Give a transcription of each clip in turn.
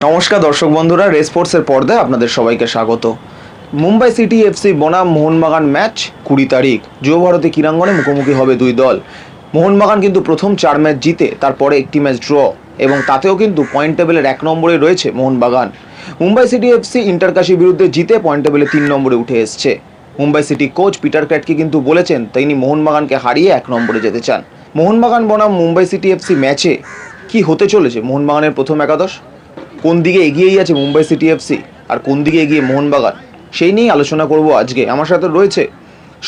নমস্কার দর্শক বন্ধুরা, রেসপোর্টসের পর্দায় আপনাদের সবাইকে স্বাগত। মুম্বাই সিটি এফসি বনাম মোহনবাগান ম্যাচ 20 তারিখ যুবভারতী ক্রীড়াঙ্গনে মুখোমুখি হবে দুই দল। মোহনবাগান কিন্তু প্রথম 4 ম্যাচ জিতে তারপরে একটি ম্যাচ ড্র, এবং তাতেও কিন্তু পয়েন্ট টেবিলের 1 নম্বরে রয়েছে মোহনবাগান। মুম্বাই সিটি এফসি ইন্টারকাশির বিরুদ্ধে জিতে পয়েন্ট টেবিলে 3 নম্বরে উঠে এসছে। Mumbai city coach Peter Kratky কিন্তু বলেছেন তিনি মোহনবাগানকে হারিয়ে 1 নম্বরে যেতে চান। মোহনবাগান বনাম মুম্বাই সিটি এফসি ম্যাচে কি হতে চলেছে মোহনবাগানের প্রথম একাদশ, কোন দিকে এগিয়েই আছে মুম্বাই সিটি এফসি আর কোন দিকে এগিয়ে মোহনবাগান, সেই নিয়েই আলোচনা করব আজকে। আমার সাথে রয়েছে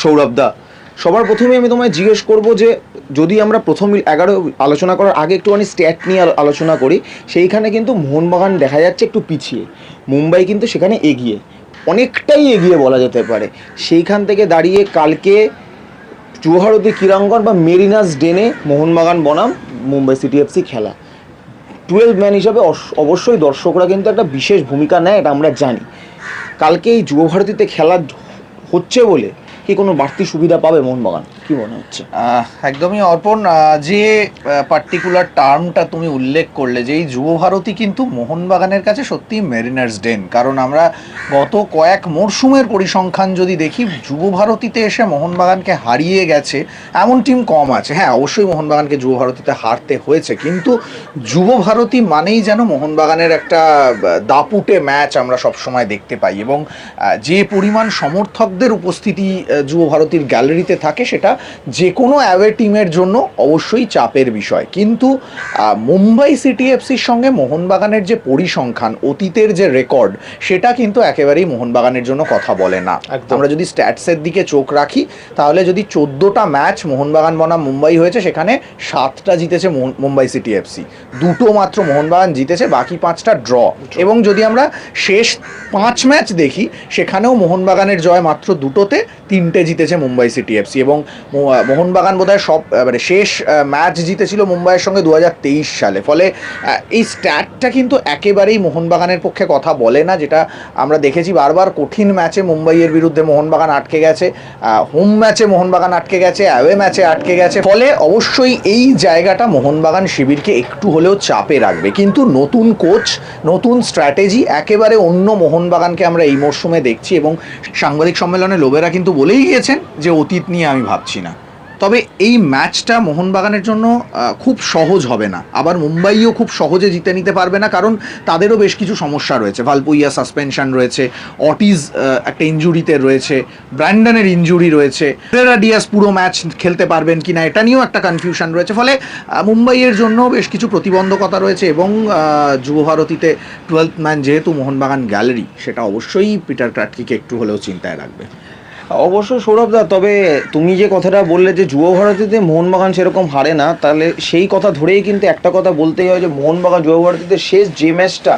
সৌরভ দা। সবার প্রথমে আমি তোমায় জিজ্ঞেস করব যে যদি আমরা প্রথম 11 আলোচনা করার আগে একটুখানি স্ট্যাট নিয়ে আলোচনা করি, সেইখানে কিন্তু মোহনবাগান দেখা যাচ্ছে একটু পিছিয়ে, মুম্বাই কিন্তু সেখানে এগিয়ে, অনেকটাই এগিয়ে বলা যেতে পারে। সেইখান থেকে দাঁড়িয়ে কালকে যুবভারতী ক্রীড়াঙ্গন বা মেরিনাস ডেনে মোহনবাগান বনাম মুম্বাই সিটি এফসি খেলা, 12 ম্যান হিসাবে অবশ্যই দর্শকরা কিন্তু একটা বিশেষ ভূমিকা নেয়, এটা আমরা জানি। কালকে এই যুবভারতীতে খেলা হচ্ছে বলে কি কোনো বাড়তি সুবিধা পাবে মোহনবাগান, কি মনে হচ্ছে? একদমই অর্পণ, যে পার্টিকুলার টার্মটা তুমি উল্লেখ করলে যে এই যুবভারতী কিন্তু মোহনবাগানের কাছে সত্যি মেরিনার্স ডেন, কারণ আমরা গত কয়েক মরশুমের পরিসংখ্যান যদি দেখি, যুবভারতীতে এসে মোহনবাগানকে হারিয়ে গেছে এমন টিম কম আছে। হ্যাঁ, অবশ্যই মোহনবাগানকে যুবভারতীতে হারতে হয়েছে, কিন্তু যুবভারতী মানেই যেন মোহনবাগানের একটা দাপুটে ম্যাচ আমরা সবসময় দেখতে পাই, এবং যে পরিমাণ সমর্থকদের উপস্থিতি যুবভারতীর গ্যালারিতে থাকে সেটা যে কোনো অ্যাওয়ে টিমের জন্য অবশ্যই চাপের বিষয়। কিন্তু মুম্বাই সিটি এফসির সঙ্গে মোহনবাগানের যে পরিসংখ্যান, অতীতের যে রেকর্ড, সেটা কিন্তু একেবারেই মোহনবাগানের জন্য কথা বলে না। আমরা যদি স্ট্যাটসের দিকে চোখ রাখি, তাহলে যদি 14টা ম্যাচ মোহনবাগান বনাম মুম্বাই হয়েছে, সেখানে 7টা জিতেছে মুম্বাই সিটি এফসি, 2টো মাত্র মোহনবাগান জিতেছে, বাকি 5টা ড্র। এবং যদি আমরা শেষ 5 ম্যাচ দেখি, সেখানেও মোহনবাগানের জয় মাত্র 2টোতে, 3টে জিতেছে মুম্বাই সিটি এফসি। এবং মোহনবাগান বোধহয় শেষ ম্যাচ জিতেছিল মুম্বাইয়ের সঙ্গে 2023 সালে। ফলে এই স্ট্যাটটা কিন্তু একেবারেই মোহনবাগানের পক্ষে কথা বলে না, যেটা আমরা দেখেছি বারবার। কঠিন ম্যাচে মুম্বাইয়ের বিরুদ্ধে মোহনবাগান আটকে গেছে, হোম ম্যাচে মোহনবাগান আটকে গেছে, অ্যাওয়ে ম্যাচে আটকে গেছে। ফলে অবশ্যই এই জায়গাটা মোহনবাগান শিবিরকে একটু হলেও চাপে রাখবে। কিন্তু নতুন কোচ, নতুন স্ট্র্যাটেজি, একেবারে অন্য মোহনবাগানকে আমরা এই মরশুমে দেখছি। এবং সাংবাদিক সম্মেলনে লোবেরা কিন্তু বলেই গিয়েছেন যে অতীত নিয়ে আমি ভাবছি না। তবে এই ম্যাচটা মোহনবাগানের জন্য খুব সহজ হবে না, আবার মুম্বাইও খুব সহজে জিতে নিতে পারবে না, কারণ তাদেরও বেশ কিছু সমস্যা রয়েছে। ভালপুইয়া সাসপেনশন রয়েছে, অটিজ একটা ইনজুরিতে রয়েছে, ব্র্যান্ডনের ইনজুরি রয়েছে, পেরেরা ডিয়াস পুরো ম্যাচ খেলতে পারবেন কিনা এটা নিয়েও একটা কনফিউশন রয়েছে। ফলে মুম্বাইয়ের জন্য বেশ কিছু প্রতিবন্ধকতা রয়েছে। এবং যুবভারতীতে 12th ম্যান যেহেতু মোহনবাগান গ্যালারি, সেটা অবশ্যই পিটার ক্র্যাটকিকে একটু হলেও চিন্তায় রাখবে। অবশ্যই সৌরভদা, তবে তুমি যে কথাটা বললে যে যুবভারতীতে মোহনবাগান সেরকম হারে না, তাহলে সেই কথা ধরেই কিন্তু একটা কথা বলতেই হয় যে মোহনবাগান যুবভারতীতে শেষ যে ম্যাচটা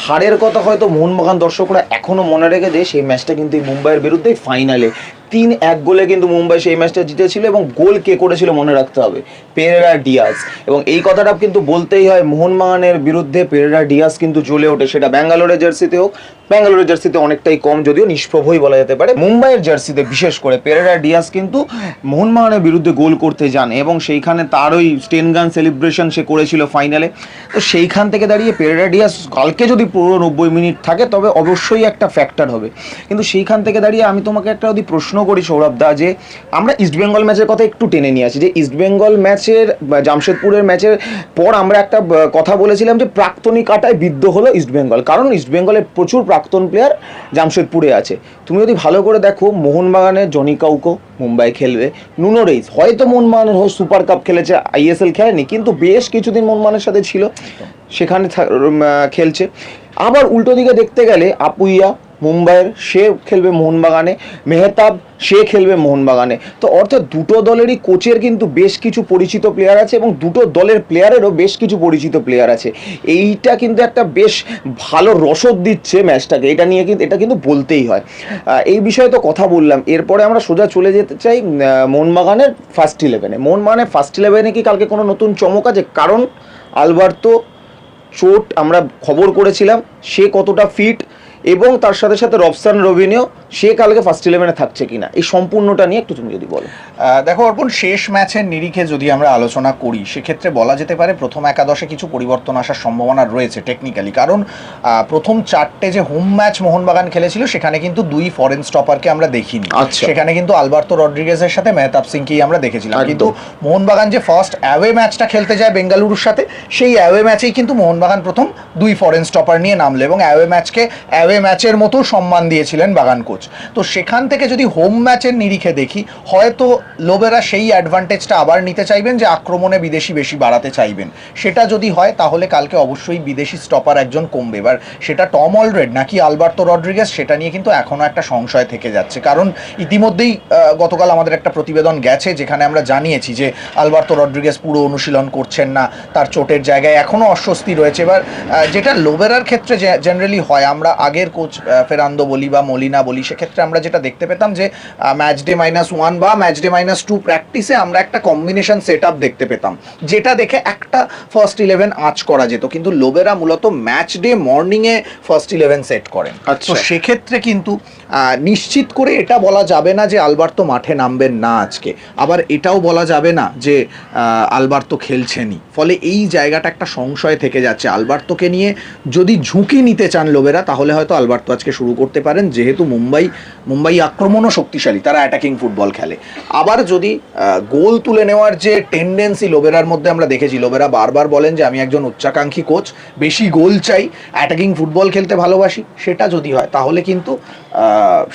হারের কথা হয়তো মোহনবাগান দর্শকরা এখনও মনে রেখে দেয়, সেই ম্যাচটা কিন্তু মুম্বাইয়ের বিরুদ্ধে ফাইনালে 3-1 গোলে কিন্তু মুম্বাই সেই ম্যাচটা জিতেছিল। এবং গোল কে করেছিল মনে রাখতে হবে, পেরেরা ডিয়াজ। এবং এই কথাটা কিন্তু বলতেই হয়, মোহনবাগানের বিরুদ্ধে পেরেরা ডিয়াজ কিন্তু জ্বলে ওঠে, সেটা ব্যাঙ্গালোরের জার্সিতে হোক, ব্যাঙ্গালোরের জার্সিতে অনেকটাই কম, যদিও নিষ্প্রভই বলা যেতে পারে। মুম্বাইয়ের জার্সিতে বিশেষ করে পেরেরা ডিয়াজ কিন্তু মোহনবাগানের বিরুদ্ধে গোল করতে জানে, এবং সেইখানে তার ওই স্টেন গান সেলিব্রেশন সে করেছিল ফাইনালে। তো সেইখান থেকে দাঁড়িয়ে পেরেরা ডিয়াজ কালকে যদি পুরো 90 মিনিট থাকে তবে অবশ্যই একটা ফ্যাক্টর হবে। কিন্তু সেইখান থেকে দাঁড়িয়ে আমি তোমাকে একটা যদি প্রশ্ন করি সৌরভ দা, যে আমরা ইস্টবেঙ্গল ম্যাচের কথা একটু টেনে নিয়ে আসি, যে ইস্টবেঙ্গল ম্যাচের জামশেদপুরের ম্যাচের পর আমরা একটা কথা বলেছিলাম যে প্রাক্তনী কাটায় বিদ্ধ হলো ইস্টবেঙ্গল, কারণ ইস্টবেঙ্গলের প্রচুর প্রাক্তন প্লেয়ার জামশেদপুরে আছে। তুমি যদি ভালো করে দেখো, মোহনবাগানের জনি কাউকো মুম্বাই খেলবে, নুনো রেইস হয়তো মোহনবাগানের সুপার কাপ খেলেছে, ISL খেলেনি, কিন্তু বেশ কিছুদিন মোহনবাগানের সাথে ছিল, সেখানে খেলছে। আবার উল্টো দিকে দেখতে গেলে আপুইয়া মুম্বাইয়ের, সে খেলবে মোহনবাগানে, মেহতাব সে খেলবে মোহনবাগানে। তো অর্থাৎ দুটো দলেরই কোচের কিন্তু বেশ কিছু পরিচিত প্লেয়ার আছে, এবং দুটো দলের প্লেয়ারেরও বেশ কিছু পরিচিত প্লেয়ার আছে। এইটা কিন্তু একটা বেশ ভালো রসদ দিচ্ছে ম্যাচটাকে, এটা কিন্তু বলতেই হয়। এই বিষয়ে তো কথা বললাম, এরপরে আমরা সোজা চলে যেতে চাই মোহনবাগানের ফার্স্ট 11-এ। মোহনবাগানের ফার্স্ট 11-এ কি কালকে কোনো নতুন চমক আছে? কারণ আলবার্তো চোট আমরা খবর করেছিলাম, সে কতটা ফিট, এবং তার সাথে সাথে রবসান রবিনিও সে কালকে ফার্স্ট ইলেভেনে থাকছে কিনা, এই সম্পূর্ণটা নিয়ে একটু তুমি যদি বলো। দেখো অর্পণ, শেষ ম্যাচের নিরিখে যদি আমরা আলোচনা করি সেক্ষেত্রে বলা যেতে পারে প্রথম একাদশে কিছু পরিবর্তন আসার সম্ভাবনা রয়েছে টেকনিক্যালি, কারণ প্রথম 4টে যে হোম ম্যাচ মোহনবাগান খেলেছিল সেখানে কিন্তু 2 ফরেন স্টপারকে আমরা দেখিনি। আচ্ছা। সেখানে কিন্তু আলবার্তো রড্রিগেজের সাথে মেহতাব সিংকেই আমরা দেখেছিলাম। একদম। কিন্তু মোহনবাগান যে ফার্স্ট অ্যাওয়ে ম্যাচটা খেলতে যায় বেঙ্গালুরুর সাথে, সেই অ্যাওয়ে ম্যাচেই কিন্তু মোহনবাগান প্রথম 2 ফরেন স্টপার নিয়ে নামলো এবং অ্যাওয়ে ম্যাচকে অ্যাওয়ে ম্যাচের মতো সম্মান দিয়েছিলেন বাগান কোচ। তো সেখান থেকে যদি হোম ম্যাচের নিরিখে দেখি, হয়তো লোবেরা সেই অ্যাডভান্টেজটা আবার নিতে চাইবেন যে আক্রমণে বিদেশি বেশি বাড়াতে চাইবেন। সেটা যদি হয় তাহলে কালকে অবশ্যই বিদেশি স্টপার একজন কমবে। এবার সেটা টম অলরেড নাকি আলবার্তো রড্রিগেজ, সেটা নিয়ে কিন্তু এখনও একটা সংশয় থেকে যাচ্ছে, কারণ ইতিমধ্যেই গতকাল আমাদের একটা প্রতিবেদন গেছে যেখানে আমরা জানিয়েছি যে আলবার্তো রড্রিগেজ পুরো অনুশীলন করছেন না, তার চোটের জায়গায় এখনও অস্বস্তি রয়েছে। এবার যেটা লোবেরার ক্ষেত্রে জেনারেলি হয়, আমরা আগের কোচ ফেরান্দো বলি বা মলিনা বলি, সেক্ষেত্রে আমরা যেটা দেখতে পেতাম যে ম্যাচ ডে -1 বা ম্যাচ ডে -2 প্র্যাকটিসে আমরা একটা কম্বিনেশন সেট আপ দেখতে পেতাম, যেটা দেখে একটা ফার্স্ট 11 আঁচ করা যেত। কিন্তু লোবেরা মূলত ম্যাচ ডে মর্নিংয়ে ফার্স্ট 11 সেট করেন। তো সেক্ষেত্রে কিন্তু নিশ্চিত করে এটা বলা যাবে না যে আলবার্তো মাঠে নামবেন না আজকে, আবার এটাও বলা যাবে না যে আলবার্তো খেলছেনই। ফলে এই জায়গাটা একটা সংশয় থেকে যাচ্ছে। আলবার্তোকে নিয়ে যদি ঝুঁকি নিতে চান লোবেরা, তাহলে হয়তো আলবার্তো আজকে শুরু করতে পারেন, যেহেতু মুম্বাই আক্রমণও শক্তিশালী, তারা অ্যাটাকিং ফুটবল খেলে। আবার যদি গোল তুলে নেওয়ার যে টেন্ডেন্সি লোবেরার মধ্যে আমরা দেখেছি, লোবেরা বারবার বলেন যে আমি একজন উচ্চাকাঙ্ক্ষী কোচ, বেশি গোল চাই, অ্যাটাকিং ফুটবল খেলতে ভালোবাসি, সেটা যদি হয় তাহলে কিন্তু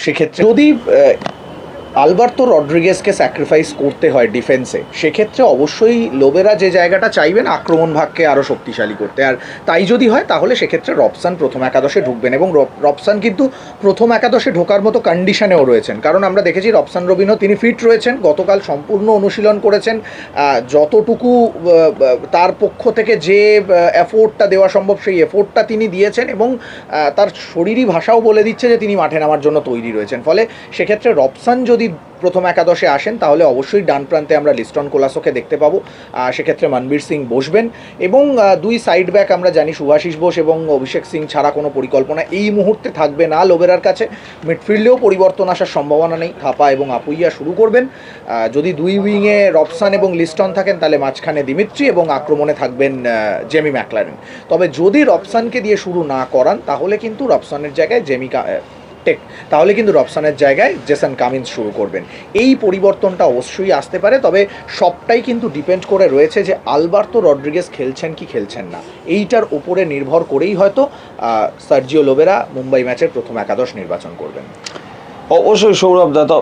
সেক্ষেত্রে যদি আলবার্তো রড্রিগেজকে স্যাক্রিফাইস করতে হয় ডিফেন্সে, সেক্ষেত্রে অবশ্যই লোবেরা যে জায়গাটা চাইবেন আক্রমণ ভাগকে আরও শক্তিশালী করতে। আর তাই যদি হয় তাহলে সেক্ষেত্রে রবসান প্রথম একাদশে ঢুকবেন এবং রবসান কিন্তু প্রথম একাদশে ঢোকার মতো কন্ডিশনেও রয়েছেন, কারণ আমরা দেখেছি রবসান রবিনও তিনি ফিট রয়েছেন, গতকাল সম্পূর্ণ অনুশীলন করেছেন, যতটুকু তার পক্ষ থেকে যে এফোর্টটা দেওয়া সম্ভব সেই এফোর্টটা তিনি দিয়েছেন এবং তার শরীরী ভাষাও বলে দিচ্ছে যে তিনি মাঠে নামার জন্য তৈরি রয়েছেন। ফলে সেক্ষেত্রে রবসান যদি প্রথম একাদশে আসেন তাহলে অবশ্যই ডান প্রান্তে আমরা লিস্টন কোলাসোকে দেখতে পাবো, সেক্ষেত্রে মনবীর সিং বসবেন এবং 2 সাইড ব্যাক আমরা জানি সুভাশিস বোস এবং অভিষেক সিং ছাড়া কোনো পরিকল্পনা এই মুহূর্তে থাকবে না লোবেরার কাছে। মিডফিল্ডেও পরিবর্তন আসার সম্ভাবনা নেই, থাপা এবং আপুইয়া শুরু করবেন। যদি 2 উইংয়ে রবসান এবং লিস্টন থাকেন তাহলে মাঝখানে দিমিত্রি এবং আক্রমণে থাকবেন জেমি ম্যাকলারেন। তবে যদি রবসানকে দিয়ে শুরু না করান তাহলে কিন্তু রবসানের জায়গায় তাহলে কিন্তু রবসানের জায়গায় জেসন কামিন্স শুরু করবেন। এই পরিবর্তনটা অবশ্যই আসতে পারে, তবে সবটাই কিন্তু ডিপেন্ড করে রয়েছে যে আলবার্তো রড্রিগেজ খেলছেন কি খেলছেন না, এইটার উপরে নির্ভর করেই হয়তো সার্জিও লোবেরা মুম্বাই ম্যাচের প্রথম একাদশ নির্বাচন করবেন। অবশ্যই সৌরভ দা, তো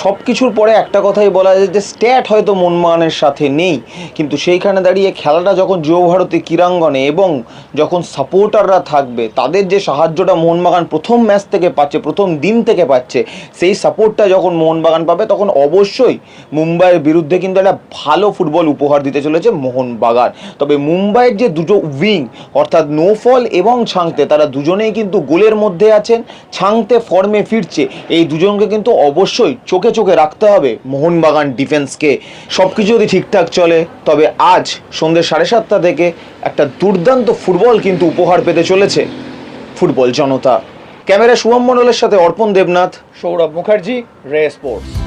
সব কিছুর পরে একটা কথাই বলা যায় যে স্ট্যাট হয়তো মোহনবাগানের সাথে নেই, কিন্তু সেইখানে দাঁড়িয়ে খেলাটা যখন যুবভারতী ক্রীড়াঙ্গনে এবং যখন সাপোর্টাররা থাকবে, তাদের যে সাহায্যটা মোহনবাগান প্রথম ম্যাচ থেকে পাচ্ছে, প্রথম দিন থেকে পাচ্ছে, সেই সাপোর্টটা যখন মোহনবাগান পাবে তখন অবশ্যই মুম্বাইয়ের বিরুদ্ধে কিন্তু একটা ভালো ফুটবল উপহার দিতে চলেছে মোহনবাগান। তবে মুম্বাইয়ের যে দুটো উইং অর্থাৎ নোফল এবং ছাংতে, তারা দুজনেই কিন্তু গোলের মধ্যে আছেন, ছাংতে ফর্মে ফিরছে, এই দুজনকে কিন্তু অবশ্যই চোখে চোখে রাখতে হবে মোহনবাগান ডিফেন্সকে। সব কিছু যদি ঠিকঠাক চলে তবে আজ সন্ধ্যে 7:30 থেকে একটা দুর্দান্ত ফুটবল কিন্তু উপহার পেতে চলেছে ফুটবল জনতা। ক্যামেরা শুভম মণ্ডলের সাথে অর্পণ দেবনাথ, সৌরভ মুখার্জি, রে স্পোর্টস।